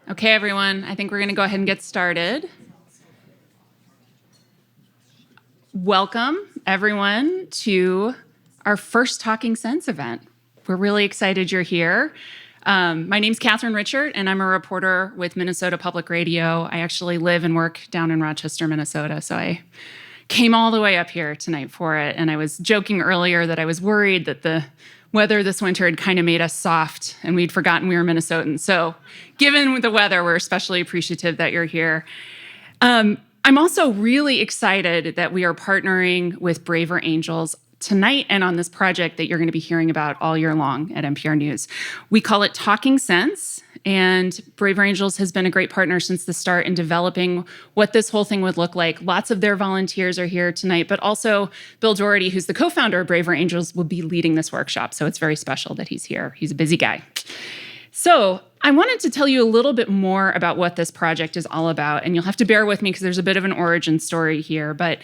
Okay, everyone, I think we're going to go ahead and get started. Welcome, everyone, to our first Talking Sense event. We're really excited you're here. My name's Catherine Richard, and I'm a reporter with Minnesota Public Radio. I actually live and work down in Rochester, Minnesota, so I came all the way up here tonight for it. And I was joking earlier that I was worried that the weather this winter had kind of made us soft and we'd forgotten we were Minnesotans. So given the weather, we're especially appreciative that you're here. I'm also really excited that we are partnering with Braver Angels tonight and on this project that you're going to be hearing about all year long at NPR News. We call it Talking Sense, and Braver Angels has been a great partner since the start in developing what this whole thing would look like. Lots of their volunteers are here tonight, but also Bill Doherty, who's the co-founder of Braver Angels, will be leading this workshop, so it's very special that he's here. He's a busy guy. So I wanted to tell you a little bit more about what this project is all about, and you'll have to bear with me because there's a bit of an origin story here, but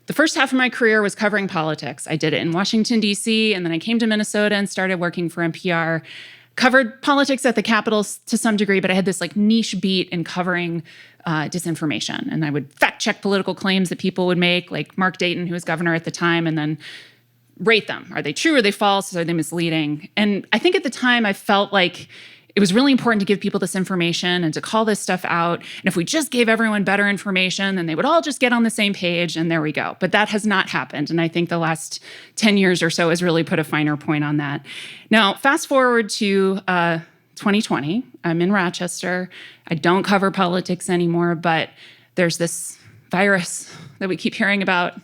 the first half of my career was covering politics. I did it in Washington, D.C., and then I came to Minnesota and started working for NPR. Covered politics at the Capitol to some degree, but I had this niche beat in covering disinformation. And I would fact check political claims that people would make, like Mark Dayton, who was governor at the time, and then rate them. Are they true? Are they false? Are they misleading? And I think at the time I felt like it was really important to give people this information and to call this stuff out. And if we just gave everyone better information, then they would all just get on the same page, and there we go. But that has not happened. And I think the last 10 years or so has really put a finer point on that. Now, fast forward to 2020. I'm in Rochester. I don't cover politics anymore, but there's this virus that we keep hearing about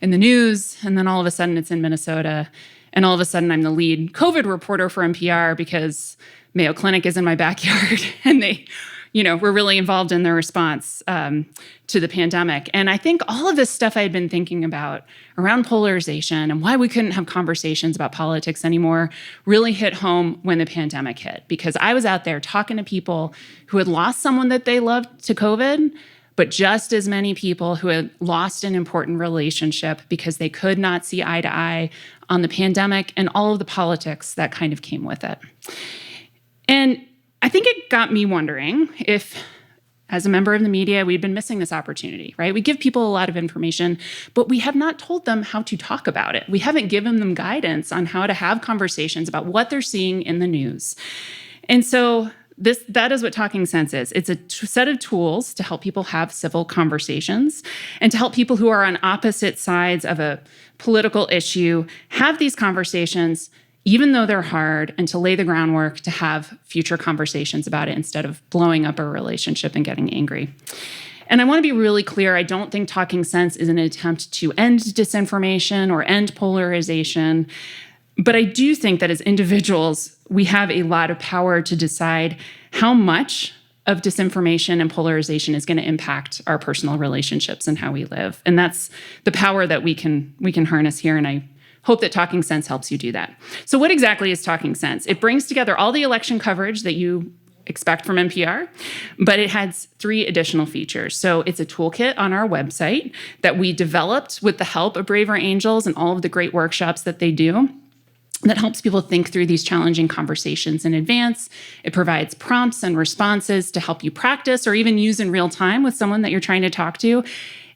in the news, and then all of a sudden it's in Minnesota. And all of a sudden I'm the lead COVID reporter for NPR because Mayo Clinic is in my backyard, and they, were really involved in their response to the pandemic. And I think all of this stuff I had been thinking about around polarization and why we couldn't have conversations about politics anymore really hit home when the pandemic hit, because I was out there talking to people who had lost someone that they loved to COVID, but just as many people who had lost an important relationship because they could not see eye to eye on the pandemic and all of the politics that kind of came with it. And I think it got me wondering if, as a member of the media, we'd been missing this opportunity, right? We give people a lot of information, but we have not told them how to talk about it. We haven't given them guidance on how to have conversations about what they're seeing in the news. And so that is what Talking Sense is. It's a set of tools to help people have civil conversations and to help people who are on opposite sides of a political issue have these conversations, even though they're hard, and to lay the groundwork to have future conversations about it instead of blowing up a relationship and getting angry. And I want to be really clear, I don't think Talking Sense is an attempt to end disinformation or end polarization, but I do think that as individuals, we have a lot of power to decide how much of disinformation and polarization is going to impact our personal relationships and how we live. And that's the power that we can harness here, and I hope that Talking Sense helps you do that. So what exactly is Talking Sense? It brings together all the election coverage that you expect from NPR, but it has 3 additional features. So it's a toolkit on our website that we developed with the help of Braver Angels and all of the great workshops that they do that helps people think through these challenging conversations in advance. It provides prompts and responses to help you practice or even use in real time with someone that you're trying to talk to.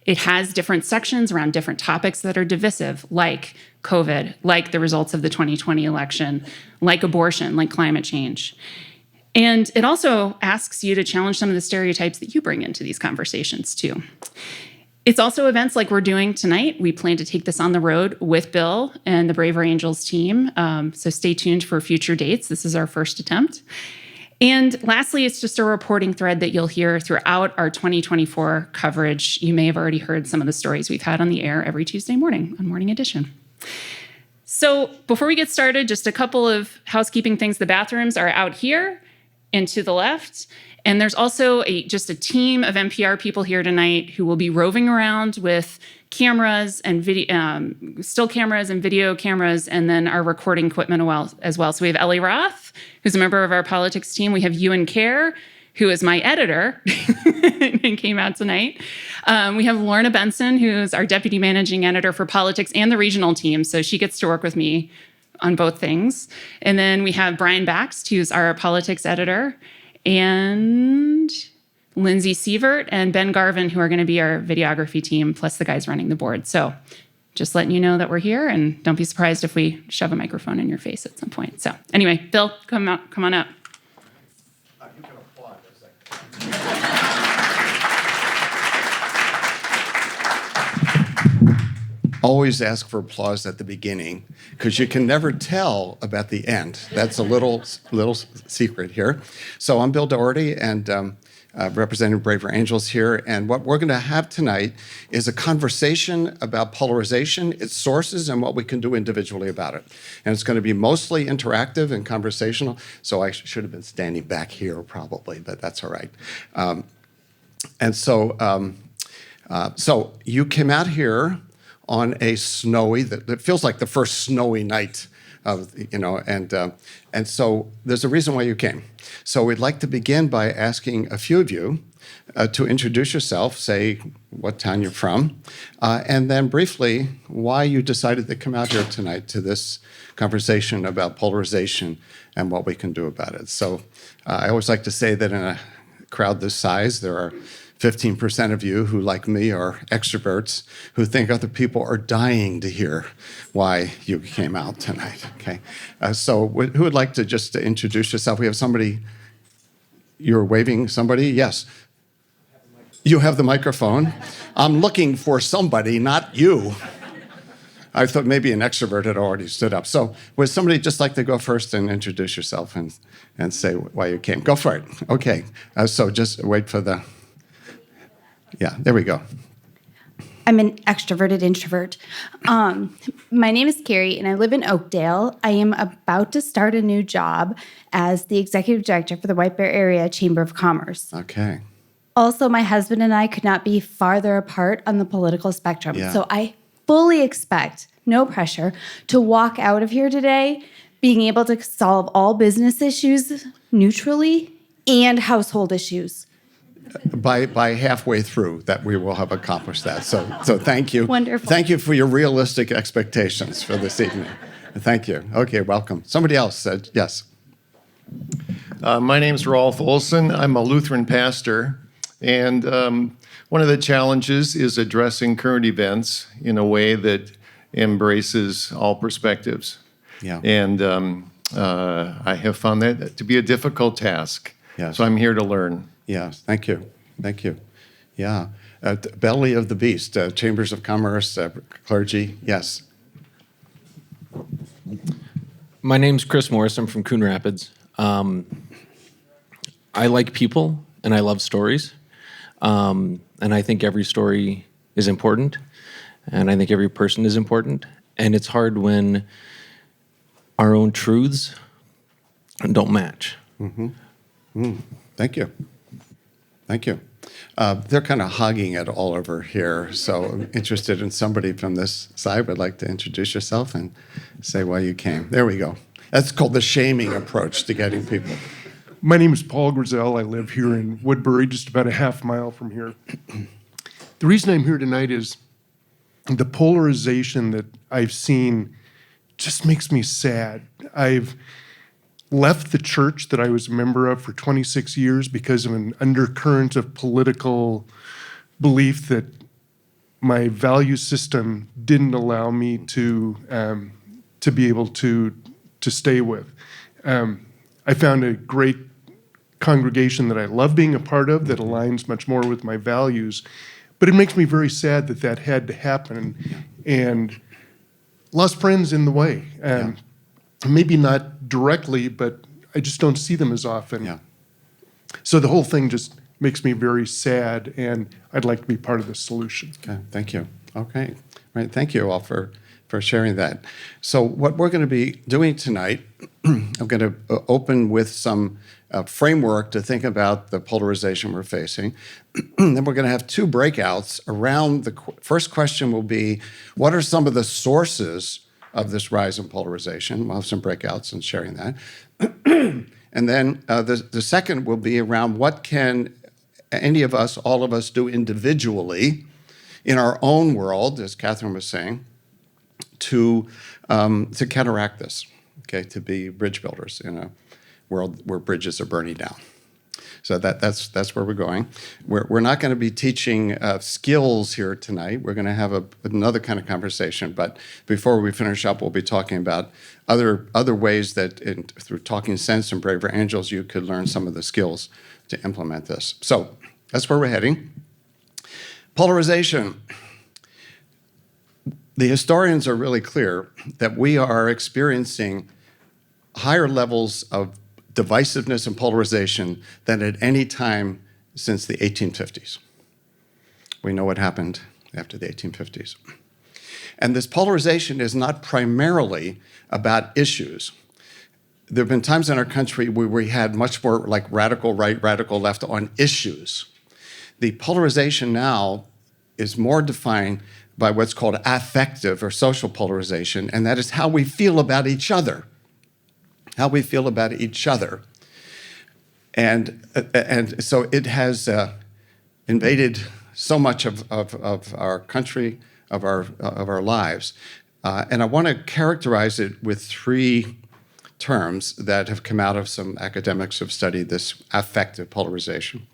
It has different sections around different topics that are divisive, like COVID, like the results of the 2020 election, like abortion, like climate change. And it also asks you to challenge some of the stereotypes that you bring into these conversations too. It's also events like we're doing tonight. We plan to take this on the road with Bill and the Braver Angels team, so stay tuned for future dates. This is our first attempt. And lastly, it's just a reporting thread that you'll hear throughout our 2024 coverage. You may have already heard some of the stories we've had on the air every Tuesday morning on Morning Edition. So before we get started, just a couple of housekeeping things. The bathrooms are out here and to the left. And there's also just a team of NPR people here tonight who will be roving around with cameras and still cameras and video cameras, and then our recording equipment as well. So we have Ellie Roth, who's a member of our politics team. We have Ewan Kerr, who is my editor and came out tonight. We have Lorna Benson, who's our deputy managing editor for politics and the regional team. So she gets to work with me on both things. And then we have Brian Baxt, who's our politics editor. and Lindsay Sievert and Ben Garvin, who are going to be our videography team, plus the guys running the board. So just letting you know that we're here, and don't be surprised if we shove a microphone in your face at some point. So anyway, Bill, come on up. You can applaud a second. Always ask for applause at the beginning, because you can never tell about the end. That's a little secret here. So I'm Bill Doherty, and representing Braver Angels here. And what we're going to have tonight is a conversation about polarization, its sources, and what we can do individually about it. And it's going to be mostly interactive and conversational. So I should have been standing back here probably, but that's all right. So you came out here on a snowy, that feels like the first snowy night of, and so there's a reason why you came. So we'd like to begin by asking a few of you to introduce yourself, say what town you're from, and then briefly why you decided to come out here tonight to this conversation about polarization and what we can do about it. So I always like to say that in a crowd this size, there are 15% of you who, like me, are extroverts who think other people are dying to hear why you came out tonight, okay? So who would like to just introduce yourself? We have somebody, you're waving somebody? Yes. You have the microphone. I'm looking for somebody, not you. I thought maybe an extrovert had already stood up. So would somebody just like to go first and introduce yourself and say why you came? Go for it. Okay, so just wait for the... Yeah, there we go. I'm an extroverted introvert. My name is Carrie, and I live in Oakdale. I am about to start a new job as the executive director for the White Bear Area Chamber of Commerce. Okay. Also, my husband and I could not be farther apart on the political spectrum. Yeah. So I fully expect, no pressure, to walk out of here today being able to solve all business issues neutrally and household issues. By halfway through that we will have accomplished that. So thank you. Wonderful. Thank you for your realistic expectations for this evening. Thank you. Okay, welcome. Somebody else said yes. My name's Rolf Olson. I'm a Lutheran pastor, and one of the challenges is addressing current events in a way that embraces all perspectives. Yeah. And I have found that to be a difficult task. Yes. So I'm here to learn. Yes, thank you. Thank you. Yeah. Belly of the beast, chambers of commerce, clergy, yes. My name's Chris Morris. I'm from Coon Rapids. I like people and I love stories. And I think every story is important. And I think every person is important. And it's hard when our own truths don't match. Mm-hmm. Thank you. Thank you. They're kind of hogging it all over here, so I'm interested in somebody from this side would like to introduce yourself and say why you came. There we go. That's called the shaming approach to getting people. My name is Paul Grizel. I live here in Woodbury, just about a half mile from here. The reason I'm here tonight is the polarization that I've seen just makes me sad. I've left the church that I was a member of for 26 years because of an undercurrent of political belief that my value system didn't allow me to be able to stay with. I found a great congregation that I love being a part of that aligns much more with my values, but it makes me very sad that that had to happen and lost friends in the way. Maybe not directly, but I just don't see them as often. Yeah. So the whole thing just makes me very sad, and I'd like to be part of the solution. Okay, thank you. Okay, right. Thank you all for sharing that. So what we're going to be doing tonight, I'm going to open with some framework to think about the polarization we're facing. Then we're going to have two breakouts around the first question will be, what are some of the sources of this rise in polarization? We'll have some breakouts and sharing that. And then the second will be around what can any of us, all of us, do individually in our own world, as Catherine was saying, to counteract this, okay, to be bridge builders in a world where bridges are burning down. So that's where we're going. We're not going to be teaching skills here tonight. We're going to have another kind of conversation. But before we finish up, we'll be talking about other ways that through Talking Sense and Braver Angels, you could learn some of the skills to implement this. So that's where we're heading. Polarization. The historians are really clear that we are experiencing higher levels of divisiveness and polarization than at any time since the 1850s. We know what happened after the 1850s. And this polarization is not primarily about issues. There have been times in our country where we had much more like radical right, radical left on issues. The polarization now is more defined by what's called affective or social polarization, and that is how we feel about each other. How we feel about each other. And so it has invaded so much of our country, of our lives. And I want to characterize it with three terms that have come out of some academics who have studied this affective polarization.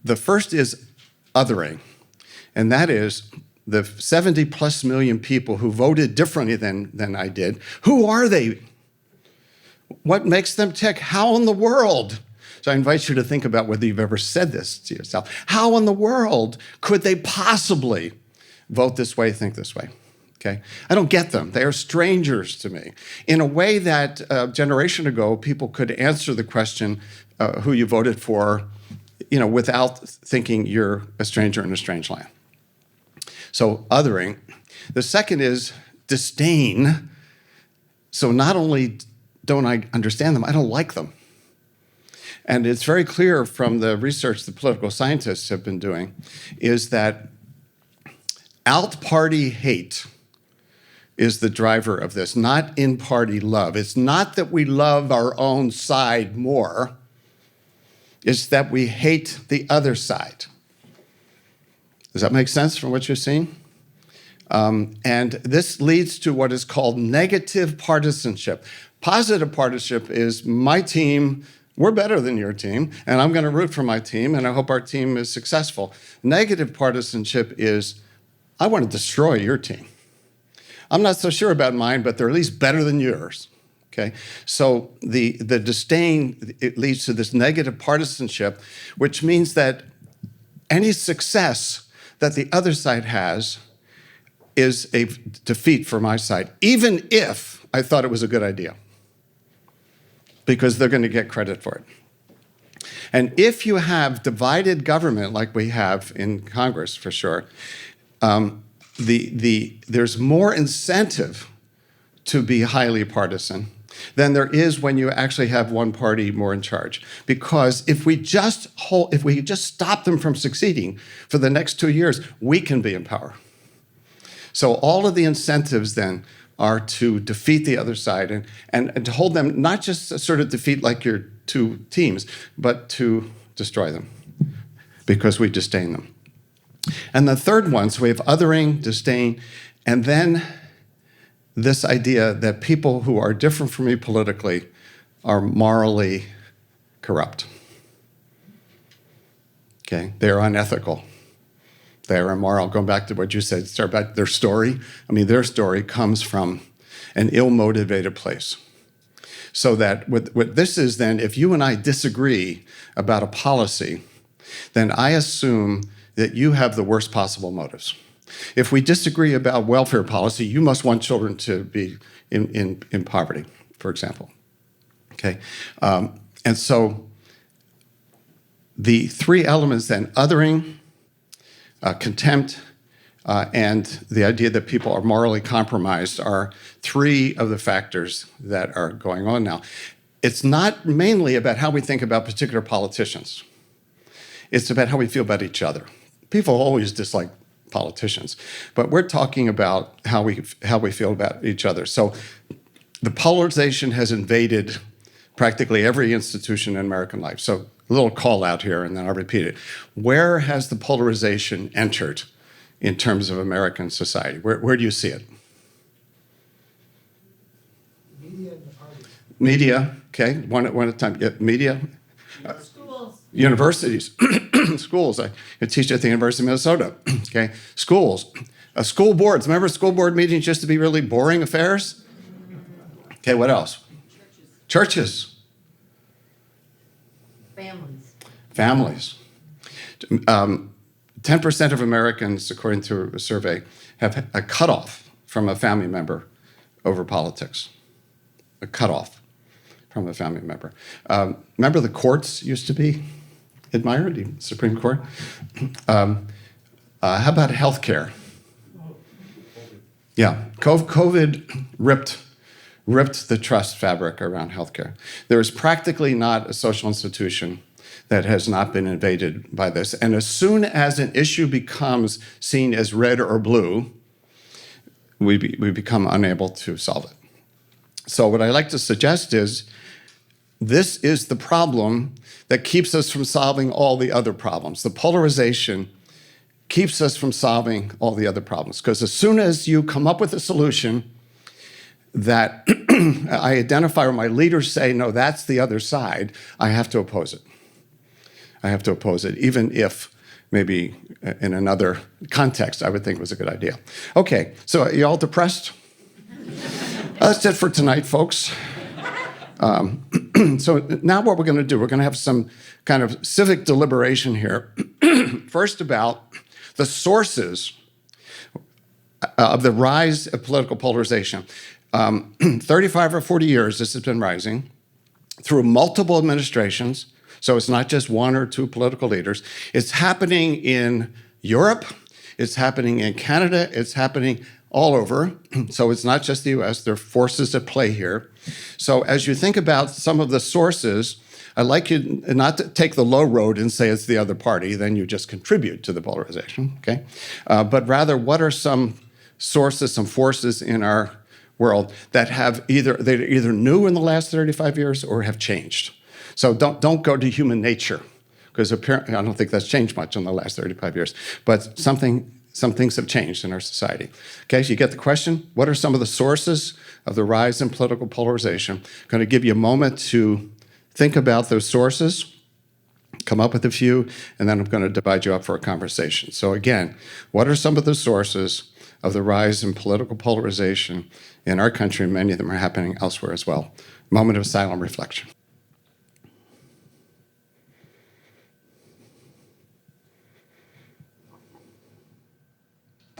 The first is othering, and that is the 70 plus million people who voted differently than I did. Who are they? What makes them tick? How in the world? So I invite you to think about whether you've ever said this to yourself. How in the world could they possibly vote this way, think this way? Okay, I don't get them. They are strangers to me. In a way that a generation ago, people could answer the question, who you voted for, without thinking you're a stranger in a strange land. So othering. The second is disdain. So not only don't I understand them, I don't like them. And it's very clear from the research the political scientists have been doing is that out-party hate is the driver of this, not in-party love. It's not that we love our own side more. It's that we hate the other side. Does that make sense from what you're seeing? And this leads to what is called negative partisanship. Positive partisanship is my team, we're better than your team, and I'm going to root for my team, and I hope our team is successful. Negative partisanship is, I want to destroy your team. I'm not so sure about mine, but they're at least better than yours. Okay, so the disdain, it leads to this negative partisanship, which means that any success that the other side has is a defeat for my side, even if I thought it was a good idea, because they're going to get credit for it. And if you have divided government like we have in Congress, for sure, there's more incentive to be highly partisan than there is when you actually have one party more in charge. Because if we just stop them from succeeding for the next 2 years, we can be in power. So all of the incentives then are to defeat the other side and to hold them, not just a sort of defeat like your two teams, but to destroy them because we disdain them. And the third one, so we have othering, disdain, and then this idea that people who are different from me politically are morally corrupt. Okay, they're unethical. They're immoral. Going back to what you said, start about their story. I mean, their story comes from an ill-motivated place. So that what this is then, if you and I disagree about a policy, then I assume that you have the worst possible motives. If we disagree about welfare policy, you must want children to be in poverty, for example. Okay, and so the three elements then, othering, contempt, and the idea that people are morally compromised are three of the factors that are going on now. It's not mainly about how we think about particular politicians. It's about how we feel about each other. People always dislike politicians, but we're talking about how we feel about each other. So the polarization has invaded practically every institution in American life. So a little call out here, and then I'll repeat it. Where has the polarization entered in terms of American society? Where do you see it? Media and the parties. Media, okay, one at a time. Yeah, media, Universities, schools. I teach at the University of Minnesota. Okay, schools, school boards. Remember, school board meetings used to be really boring affairs. Okay, what else? Churches. Families. 10% of Americans, according to a survey, have a cutoff from a family member over politics. A cutoff from a family member. Remember the courts used to be admired, the Supreme Court? How about health care? Yeah, COVID ripped the trust fabric around healthcare. There is practically not a social institution that has not been invaded by this. And as soon as an issue becomes seen as red or blue, we become unable to solve it. So what I like to suggest is, this is the problem that keeps us from solving all the other problems. The polarization keeps us from solving all the other problems. Because as soon as you come up with a solution that I identify or my leaders say, no, that's the other side, I have to oppose it. I have to oppose it, even if maybe in another context I would think was a good idea. Okay, so are you all depressed? That's it for tonight, folks. So now what we're going to do, we're going to have some kind of civic deliberation here. First, about the sources of the rise of political polarization. 35 or 40 years this has been rising through multiple administrations. So it's not just one or two political leaders. It's happening in Europe. It's happening in Canada. It's happening all over. So it's not just the US. There are forces at play here. So as you think about some of the sources, I'd like you not to take the low road and say it's the other party, then you just contribute to the polarization, okay? But rather, what are some sources, some forces in our world that they're either new in the last 35 years or have changed? So don't go to human nature, because apparently I don't think that's changed much in the last 35 years. But some things have changed in our society. Okay, so you get the question, what are some of the sources of the rise in political polarization? I'm going to give you a moment to think about those sources, come up with a few, and then I'm going to divide you up for a conversation. So again, what are some of the sources of the rise in political polarization in our country? Many of them are happening elsewhere as well. Moment of silent reflection.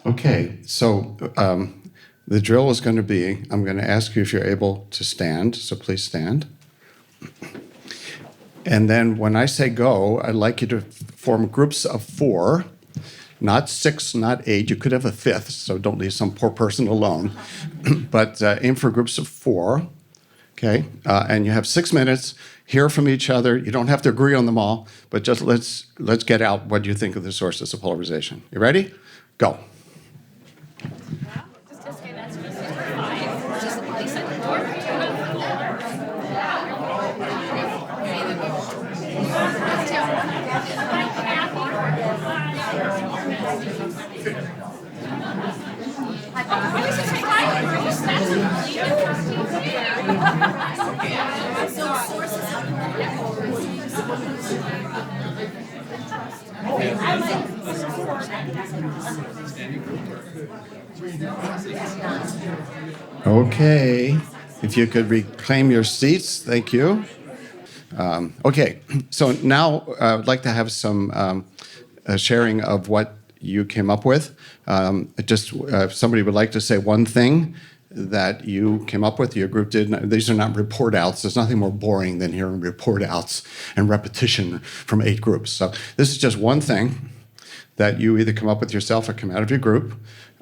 Okay, so the drill is going to be, I'm going to ask you if you're able to stand, so please stand. And then when I say go, I'd like you to form groups of 4, not 6, not 8. You could have a 5th, so don't leave some poor person alone. But aim for groups of 4, okay? And you have 6 minutes, hear from each other. You don't have to agree on them all, but just let's get out what you think of the sources of polarization. You ready? Go. Okay, if you could reclaim your seats, thank you. Okay, so now I'd like to have some sharing of what you came up with. If somebody would like to say one thing that you came up with, your group did. These are not report outs. There's nothing more boring than hearing report outs and repetition from 8 groups. So this is just one thing that you either come up with yourself or come out of your group,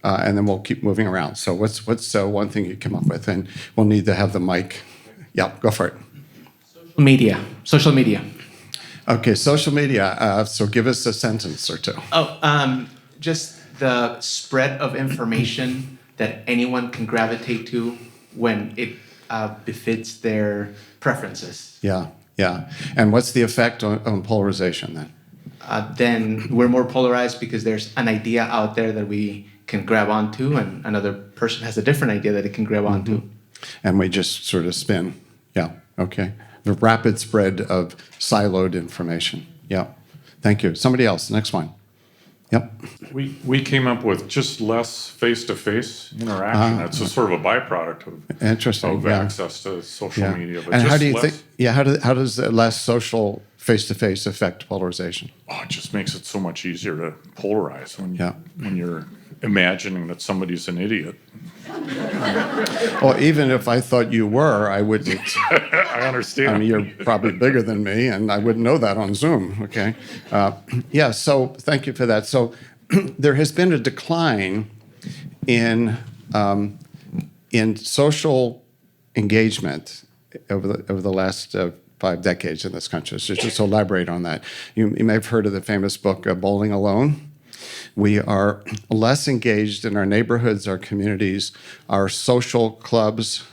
and then we'll keep moving around. So what's one thing you came up with? And we'll need to have the mic. Yeah, go for it. Social media. Okay, social media. So give us a sentence or two. Just the spread of information that anyone can gravitate to when it befits their preferences. Yeah. And what's the effect on polarization then? Then we're more polarized because there's an idea out there that we can grab onto, and another person has a different idea that it can grab onto. And we just sort of spin. Yeah, okay. the rapid spread of siloed information. Yeah. Thank you. Somebody else, next one. Yep. We came up with just less face-to-face interaction. That's a sort of a byproduct of access to social media. But and just how do you less, think? Yeah. How does less social face-to-face affect polarization? Oh, it just makes it so much easier to polarize when you're imagining that somebody's an idiot. Well, even if I thought you were, I wouldn't. I understand. I mean, you're probably bigger than me, and I wouldn't know that on Zoom. Okay. Yeah. So thank you for that. So there has been a decline in social engagement over the last 5 decades in this country. So just to elaborate on that, you may have heard of the famous book Bowling Alone. We are less engaged in our neighborhoods, our communities, our social clubs,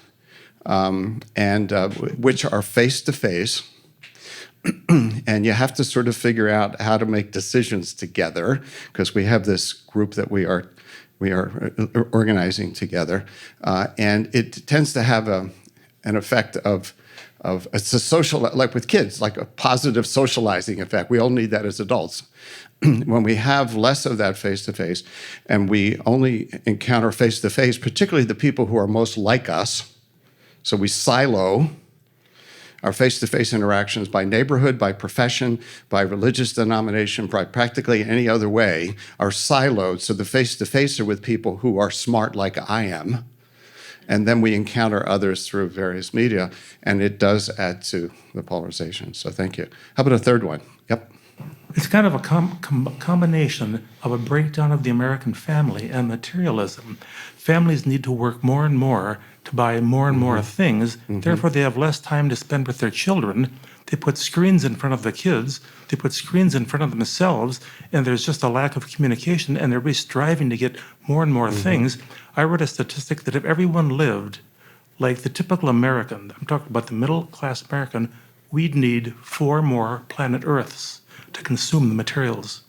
and which are face-to-face. And you have to sort of figure out how to make decisions together, because we have this group that we are organizing together, and it tends to have an effect of it's a social, like with kids, like a positive socializing effect. We all need that as adults. When we have less of that face-to-face, and we only encounter face-to-face, particularly the people who are most like us, so we silo our face-to-face interactions by neighborhood, by profession, by religious denomination, by practically any other way, are siloed. So the face-to-face are with people who are smart like I am. And then we encounter others through various media, and it does add to the polarization. So thank you. How about a third one? Yep. It's kind of a combination of a breakdown of the American family and materialism. Families need to work more and more to buy more and more things. Therefore, they have less time to spend with their children. They put screens in front of the kids. They put screens in front of themselves, and there's just a lack of communication, and everybody's striving to get more and more things. I read a statistic that if everyone lived like the typical American, I'm talking about the middle-class American, we'd need 4 more planet Earths to consume the materials.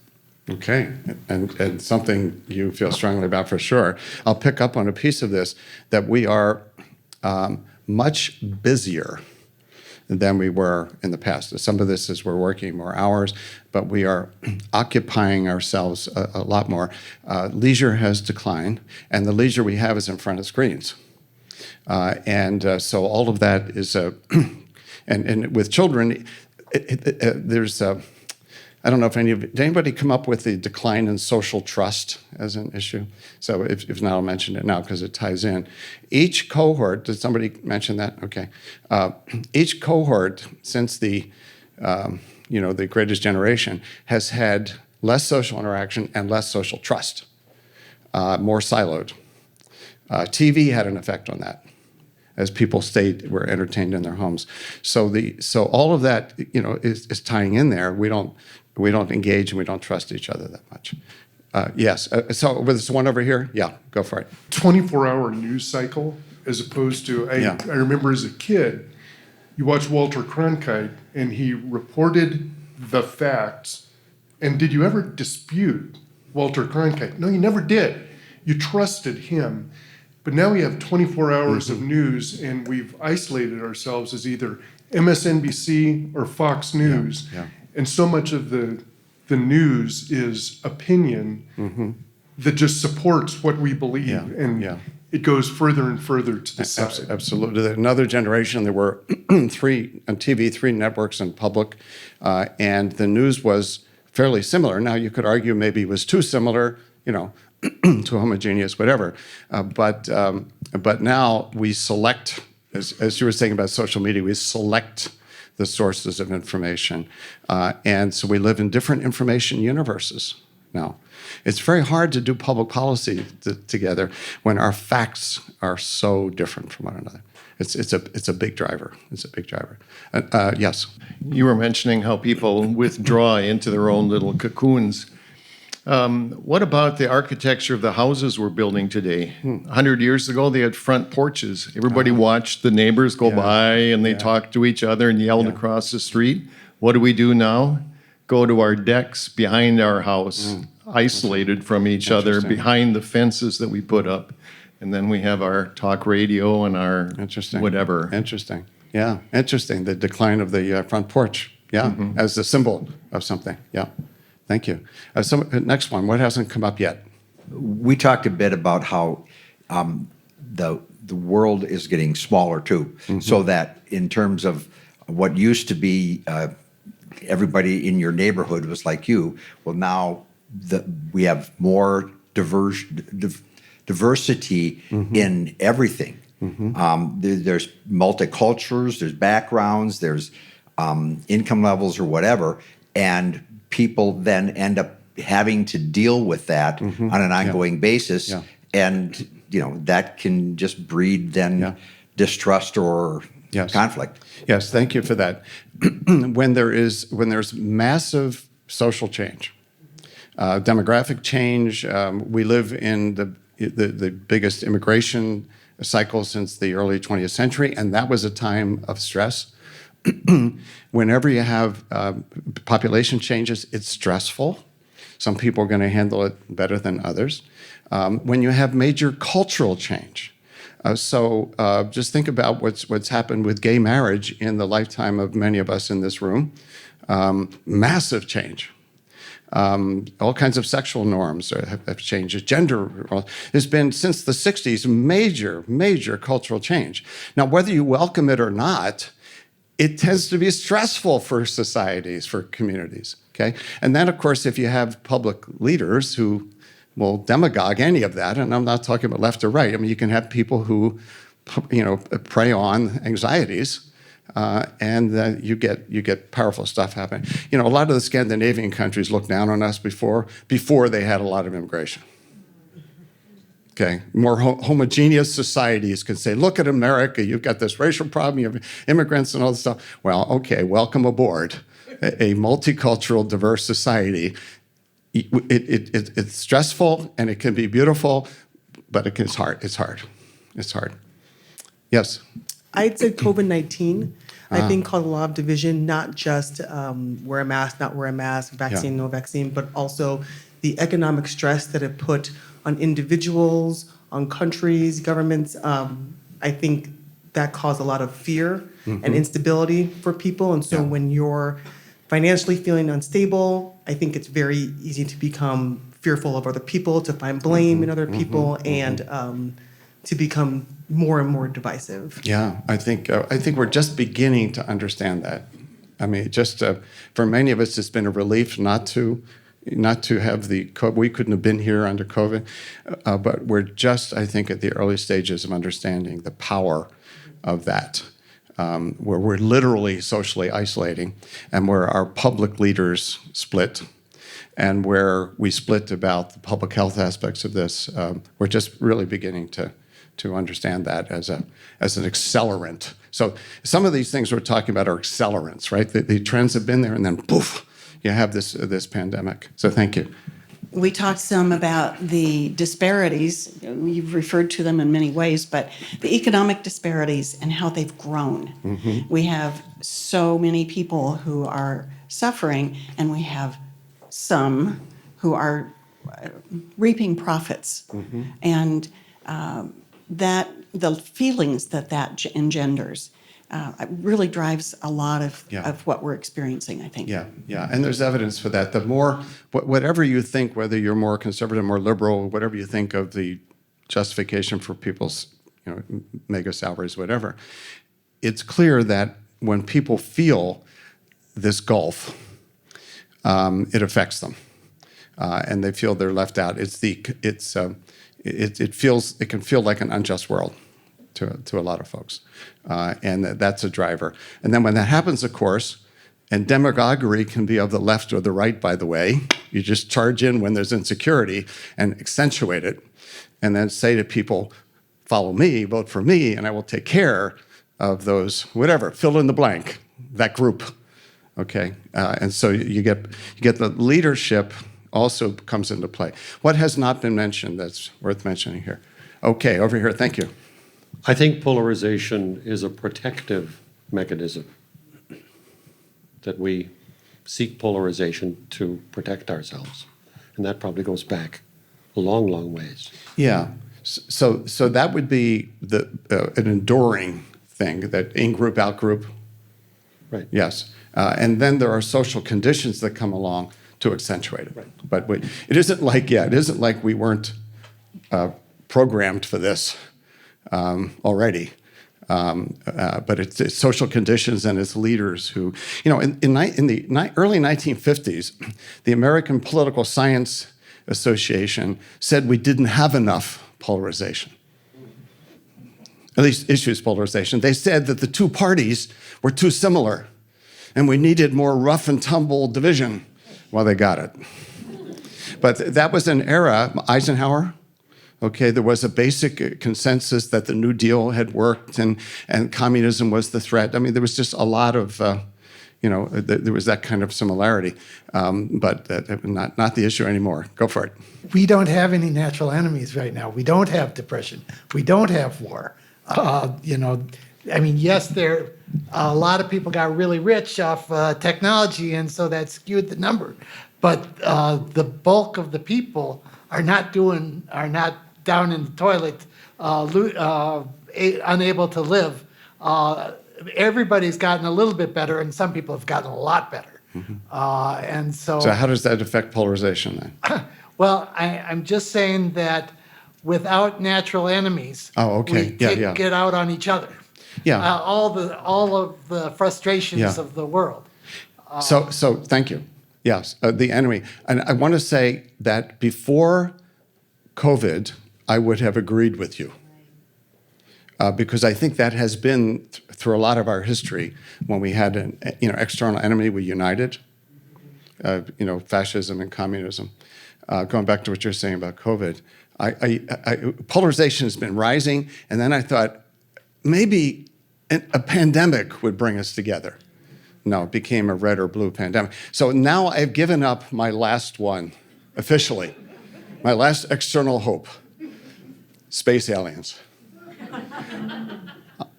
Okay, and something you feel strongly about for sure. I'll pick up on a piece of this, that we are much busier than we were in the past. Some of this is we're working more hours, but we are occupying ourselves a lot more. Leisure has declined, and the leisure we have is in front of screens. So all of that is, and with children, there's I don't know if did anybody come up with the decline in social trust as an issue? So if not, I'll mention it now because it ties in. Each cohort, did somebody mention that? Okay. Each cohort since the Greatest Generation has had less social interaction and less social trust, more siloed. TV had an effect on that, as people were entertained in their homes. So all of that, is tying in there. We don't engage and we don't trust each other that much. Yes. So with this one over here, yeah, go for it. 24-hour news cycle, as opposed to, I remember as a kid, you watch Walter Cronkite, and he reported the facts. And did you ever dispute Walter Cronkite? No, you never did. You trusted him. But now we have 24 hours of news, and we've isolated ourselves as either MSNBC or Fox News. Yeah. And so much of the news is opinion that just supports what we believe. It goes further and further to the side. Absolutely. Another generation, there were 3 on TV, 3 networks in public, and the news was fairly similar. Now, you could argue maybe it was too similar, too homogeneous, whatever. But now we select, as you were saying about social media, we select the sources of information. And so we live in different information universes now. It's very hard to do public policy together when our facts are so different from one another. It's a big driver. It's a big driver. Yes? You were mentioning how people withdraw into their own little cocoons. What about the architecture of the houses we're building today? 100 years ago, they had front porches. Everybody watched the neighbors go by, and they talked to each other and yelled across the street. What do we do now? Go to our decks behind our house, isolated from each other, behind the fences that we put up. And then we have our talk radio and our whatever. Interesting. Yeah, interesting. The decline of the front porch. Yeah, as a symbol of something. Yeah, thank you. Next one. What hasn't come up yet? We talked a bit about how the world is getting smaller too, so that in terms of what used to be everybody in your neighborhood was like you, well now we have more diversity in everything. There's multicultures, there's backgrounds, there's income levels or whatever, and people then end up having to deal with that on an ongoing basis, and that can just breed then distrust or conflict. Yes, thank you for that. When there's massive social change, demographic change, we live in the biggest immigration cycle since the early 20th century, and that was a time of stress. Whenever you have population changes, it's stressful. Some people are going to handle it better than others. When you have major cultural change, just think about what's happened with gay marriage in the lifetime of many of us in this room. Massive change. All kinds of sexual norms have changed. Gender, there's been, since the 60s, major cultural change. Now, whether you welcome it or not, it tends to be stressful for societies, for communities, okay? And then, of course, if you have public leaders who will demagogue any of that, and I'm not talking about left or right, I mean, you can have people who, prey on anxieties, and you get powerful stuff happening. A lot of the Scandinavian countries looked down on us before they had a lot of immigration. Okay, more homogeneous societies can say, look at America, you've got this racial problem, you have immigrants and all this stuff. Well, okay, welcome aboard. A multicultural, diverse society. It's stressful and it can be beautiful, but it's hard. It's hard. Yes? I'd say COVID-19, I think, caused a lot of division, not just wear a mask, not wear a mask, vaccine, no vaccine, but also the economic stress that it put on individuals, on countries, governments. I think that caused a lot of fear and instability for people. And so when you're financially feeling unstable, I think it's very easy to become fearful of other people, to find blame in other people, and to become more and more divisive. Yeah, I think we're just beginning to understand that. I mean, just for many of us, it's been a relief not to have the COVID. We couldn't have been here under COVID, but we're just, I think, at the early stages of understanding the power of that, where we're literally socially isolating, and where our public leaders split, and where we split about the public health aspects of this. We're just really beginning to understand that as an accelerant. So some of these things we're talking about are accelerants, right? The trends have been there, and then poof, you have this pandemic. So thank you. We talked some about the disparities. You've referred to them in many ways, but the economic disparities and how they've grown. We have so many people who are suffering, and we have some who are reaping profits. And that the feelings that engenders really drives a lot of what we're experiencing, I think. Yeah, and there's evidence for that. The more, whatever you think, whether you're more conservative, more liberal, whatever you think of the justification for people's, mega salaries, whatever, it's clear that when people feel this gulf, it affects them, and they feel they're left out. It can feel like an unjust world to a lot of folks, and that's a driver. And then when that happens, of course, and demagoguery can be of the left or the right, by the way. You just charge in when there's insecurity and accentuate it, and then say to people, follow me, vote for me, and I will take care of those, whatever, fill in the blank, that group, okay? And so you get the leadership also comes into play. What has not been mentioned that's worth mentioning here? Okay, over here, thank you. I think polarization is a protective mechanism, that we seek polarization to protect ourselves. And that probably goes back a long, long ways. Yeah, so that would be an enduring thing, that in-group, out-group. Right. Yes. And then there are social conditions that come along to accentuate it. Right. But it isn't like we weren't programmed for this already. But it's social conditions and it's leaders who, in the early 1950s, the American Political Science Association said we didn't have enough polarization, at least issues polarization. They said that the two parties were too similar and we needed more rough and tumble division. Well, they got it. But that was an era, Eisenhower, okay, there was a basic consensus that the New Deal had worked and communism was the threat. I mean, there was just a lot of, there was that kind of similarity, but not the issue anymore. Go for it. We don't have any natural enemies right now. We don't have depression. We don't have war. Yes, a lot of people got really rich off technology, and so that skewed the number. But the bulk of the people are not down in the toilet, unable to live. Everybody's gotten a little bit better, and some people have gotten a lot better. Mm-hmm. So how does that affect polarization then? Well, I'm just saying that without natural enemies, we get out on each other. Yeah. All of the frustrations of the world. So thank you. Yes, the enemy. And I want to say that before COVID, I would have agreed with you. Because I think that has been through a lot of our history. When we had an external enemy, we united. Fascism and communism. Going back to what you're saying about COVID, polarization has been rising, and then I thought maybe a pandemic would bring us together. No, it became a red or blue pandemic. So now I've given up my last one, officially. My last external hope, space aliens.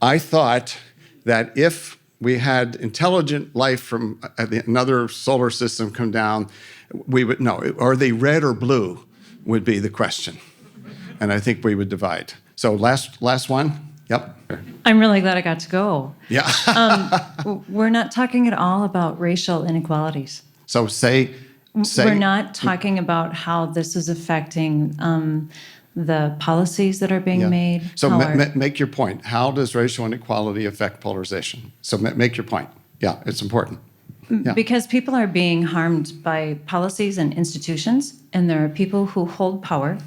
I thought that if we had intelligent life from another solar system come down, we would know, are they red or blue would be the question. And I think we would divide. So last one. Yep. I'm really glad I got to go. Yeah. We're not talking at all about racial inequalities. So say. We're not talking about how this is affecting the policies that are being made. So make your point. How does racial inequality affect polarization? So make your point. Yeah, it's important. Yeah. Because people are being harmed by policies and institutions, and there are people who hold power,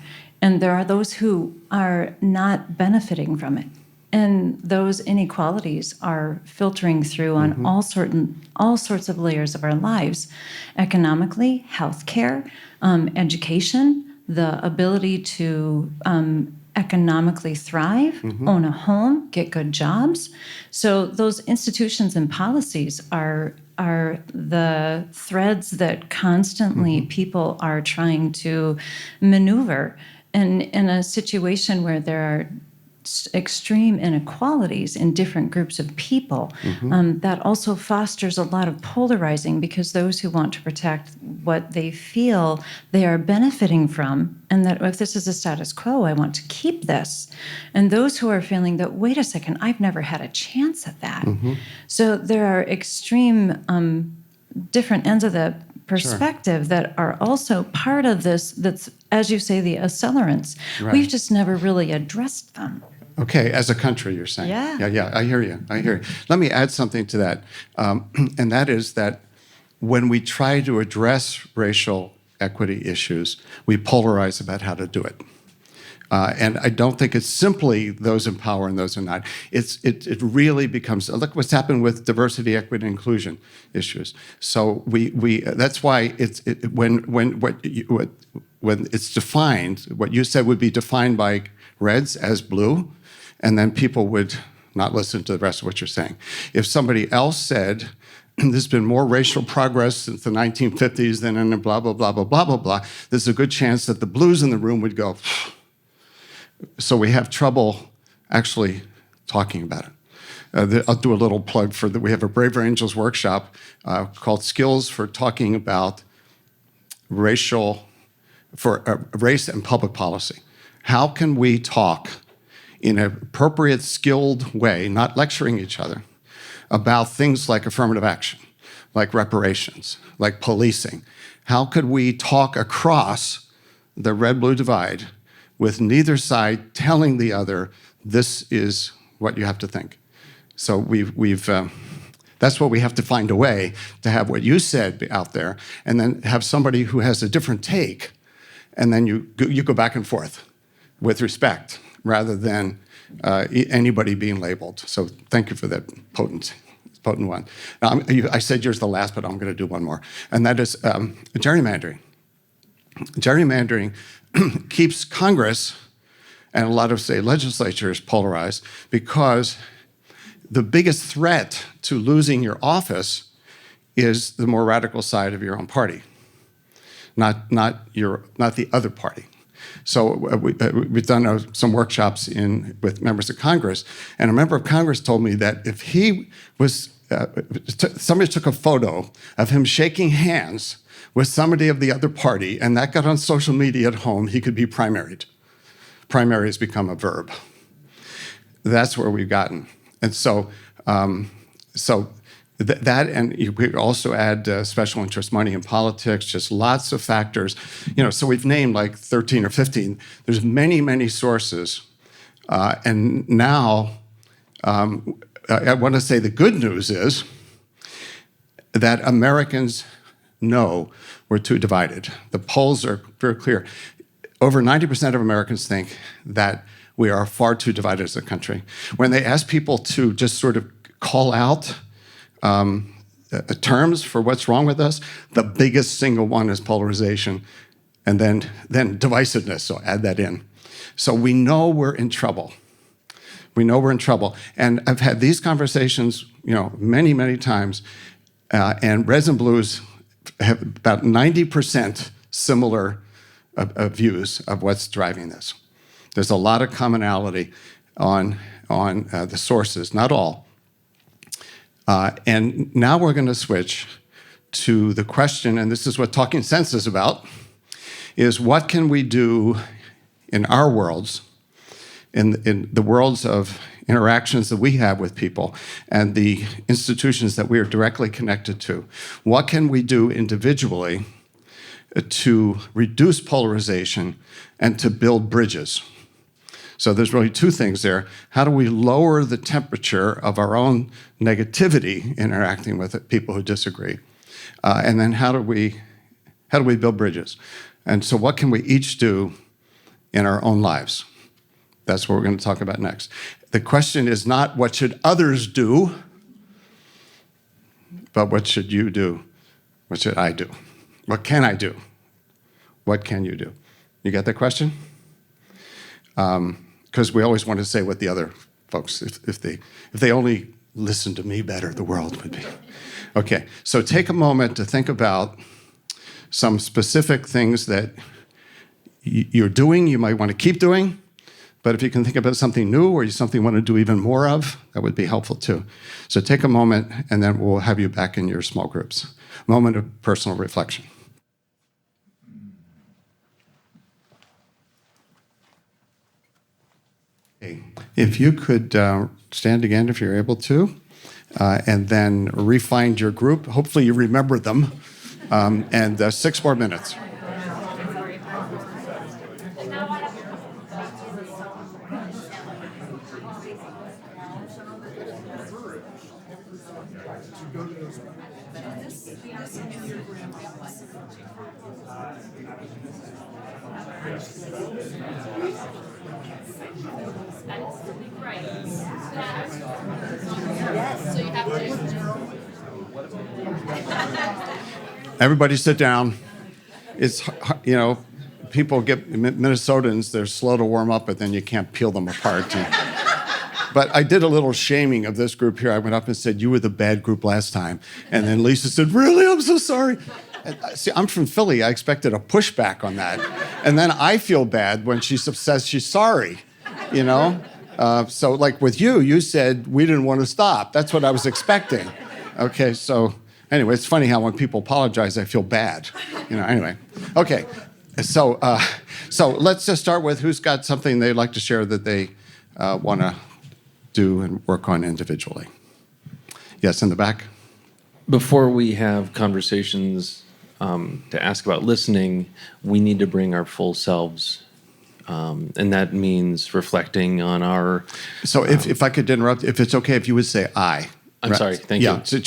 and there are those who are not benefiting from it. And those inequalities are filtering through on all sorts of layers of our lives: economically, healthcare, education, the ability to economically thrive, own a home, get good jobs. So those institutions and policies are the threads that constantly people are trying to maneuver. And in a situation where there are extreme inequalities in different groups of people, that also fosters a lot of polarizing, because those who want to protect what they feel they are benefiting from, and that if this is a status quo, I want to keep this. And those who are feeling that, wait a second, I've never had a chance at that. So there are extreme different ends of the perspective that are also part of this, that's, as you say, the accelerants. Right. We've just never really addressed them. Okay, as a country, you're saying. Yeah. I hear you. Let me add something to that. And that is that when we try to address racial equity issues, we polarize about how to do it. And I don't think it's simply those in power and those who are not. It really becomes, look what's happened with diversity, equity, and inclusion issues. So we that's why when it's defined, what you said would be defined by reds as blue, and then people would not listen to the rest of what you're saying. If somebody else said, there's been more racial progress since the 1950s than in blah, blah, blah, blah, blah, blah, blah, there's a good chance that the blues in the room would go, so we have trouble actually talking about it. I'll do a little plug for that. We have a Braver Angels workshop called Skills for Talking About Race and Public Policy. How can we talk in an appropriate, skilled way, not lecturing each other, about things like affirmative action, like reparations, like policing. How could we talk across the red-blue divide with neither side telling the other, this is what you have to think? So that's what we have to find a way to have what you said out there, and then have somebody who has a different take, and then you go back and forth with respect, rather than anybody being labeled. So thank you for that potent one. Now, I said yours the last, but I'm going to do one more, and that is gerrymandering. Gerrymandering keeps Congress and a lot of state legislatures polarized, because the biggest threat to losing your office is the more radical side of your own party, not the other party. So we've done some workshops with members of Congress, and a member of Congress told me that if he was, somebody took a photo of him shaking hands with somebody of the other party, and that got on social media at home, he could be primaried. Primary has become a verb. That's where we've gotten. And so, that, and we also add special interest money in politics, just lots of factors. So we've named like 13 or 15. There's many, many sources. And now, I want to say the good news is that Americans know we're too divided. The polls are very clear. Over 90% of Americans think that we are far too divided as a country. When they ask people to just sort of call out terms for what's wrong with us, the biggest single one is polarization, and then divisiveness, so add that in. So we know we're in trouble. We know we're in trouble. And I've had these conversations, many, many times, and Reds and Blues have about 90% similar views of what's driving this. There's a lot of commonality on the sources, not all. And now we're going to switch to the question, and this is what Talking Sense is about, is what can we do in our worlds, in the worlds of interactions that we have with people and the institutions that we are directly connected to. What can we do individually to reduce polarization and to build bridges? So there's really two things there. How do we lower the temperature of our own negativity interacting with people who disagree? And then how do we build bridges? And so what can we each do in our own lives? That's what we're going to talk about next. The question is not what should others do, but what should you do? What should I do? What can I do? What can you do? You get that question? Because we always want to say what the other folks, if they only listened to me better, the world would be. Okay, so take a moment to think about some specific things that you're doing, you might want to keep doing, but if you can think about something new or something you want to do even more of, that would be helpful too. So take a moment, and then we'll have you back in your small groups. Moment of personal reflection. If you could stand again if you're able to, and then re-find your group. Hopefully you remember them. And 6 more minutes. Everybody sit down. It's, people get, Minnesotans, they're slow to warm up, but then you can't peel them apart. But I did a little shaming of this group here. I went up and said, you were the bad group last time. And then Lisa said, really? I'm so sorry. And, see, I'm from Philly. I expected a pushback on that. And then I feel bad when she says she's sorry, So like with you said, we didn't want to stop. That's what I was expecting. Okay, so anyway, it's funny how when people apologize, I feel bad. Anyway. Okay, so let's just start with who's got something they'd like to share that they want to do and work on individually. Yes, in the back. Before we have conversations to ask about listening, we need to bring our full selves. And that means reflecting on our... So if I could interrupt, if it's okay if you would say I. I'm sorry, thank you. Yeah, so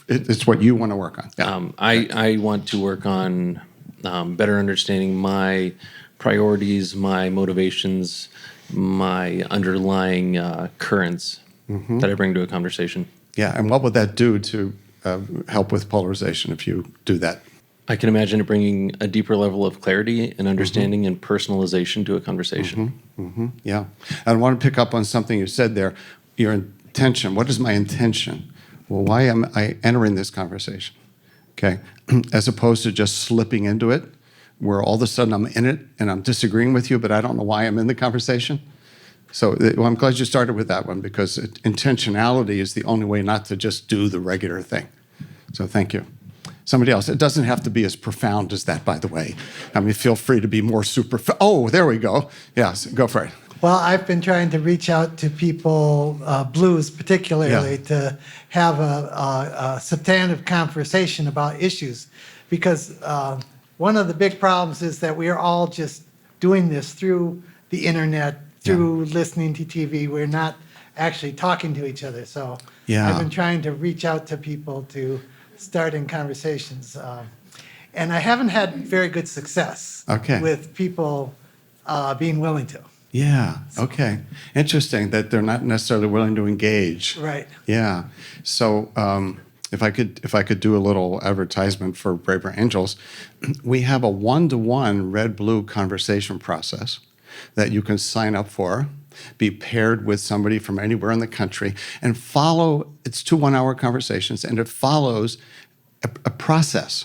it's what you want to work on. Yeah. I want to work on better understanding my priorities, my motivations, my underlying currents that I bring to a conversation. Yeah, and what would that do to help with polarization if you do that? I can imagine it bringing a deeper level of clarity and understanding and personalization to a conversation. Yeah. I want to pick up on something you said there, your intention. What is my intention? Well, why am I entering this conversation? Okay, as opposed to just slipping into it, where all of a sudden I'm in it and I'm disagreeing with you, but I don't know why I'm in the conversation. So I'm glad you started with that one, because intentionality is the only way not to just do the regular thing. So thank you. Somebody else. It doesn't have to be as profound as that, by the way. I mean, feel free to be more super. Oh, there we go. Yes, go for it. Well, I've been trying to reach out to people, blues particularly, to have a substantive conversation about issues, because one of the big problems is that we are all just doing this through the internet, through listening to TV. We're not actually talking to each other. So I've been trying to reach out to people to start in conversations. And I haven't had very good success with people being willing to. Yeah, okay. Interesting that they're not necessarily willing to engage. Right. Yeah. So if I could do a little advertisement for Braver Angels, we have a one-to-one red-blue conversation process that you can sign up for, be paired with somebody from anywhere in the country, and follow. It's 2 one-hour conversations, and it follows a process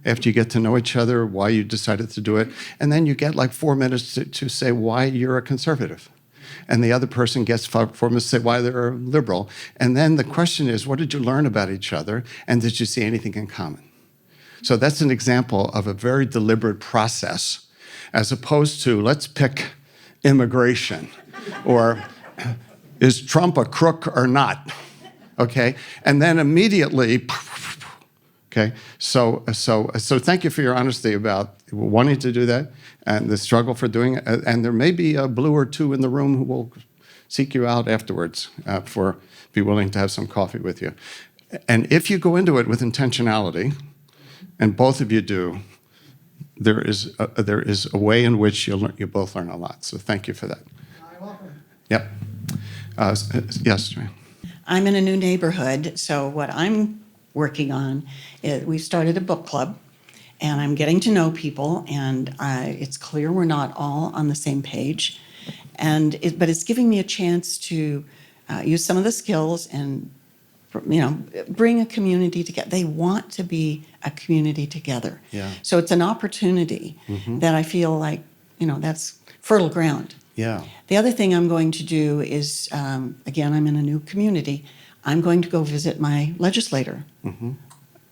after you get to know each other, why you decided to do it, and then you get like 4 minutes to say why you're a conservative. And the other person gets 4 minutes to say why they're a liberal. And then the question is, what did you learn about each other, and did you see anything in common? So that's an example of a very deliberate process, as opposed to, let's pick immigration, or is Trump a crook or not? Okay, and then immediately, okay, so thank you for your honesty about wanting to do that and the struggle for doing it. And there may be a blue or two in the room who will seek you out afterwards be willing to have some coffee with you. And if you go into it with intentionality, and both of you do, there is a way in which you both learn a lot. So thank you for that. You're welcome. Yep. Yes, Joanne. I'm in a new neighborhood, so what I'm working on is we've started a book club, and I'm getting to know people, and it's clear we're not all on the same page, but it's giving me a chance to use some of the skills and bring a community together. They want to be a community together. Yeah. So it's an opportunity that I feel like, that's fertile ground. Yeah. The other thing I'm going to do is, again, I'm in a new community. I'm going to go visit my legislator,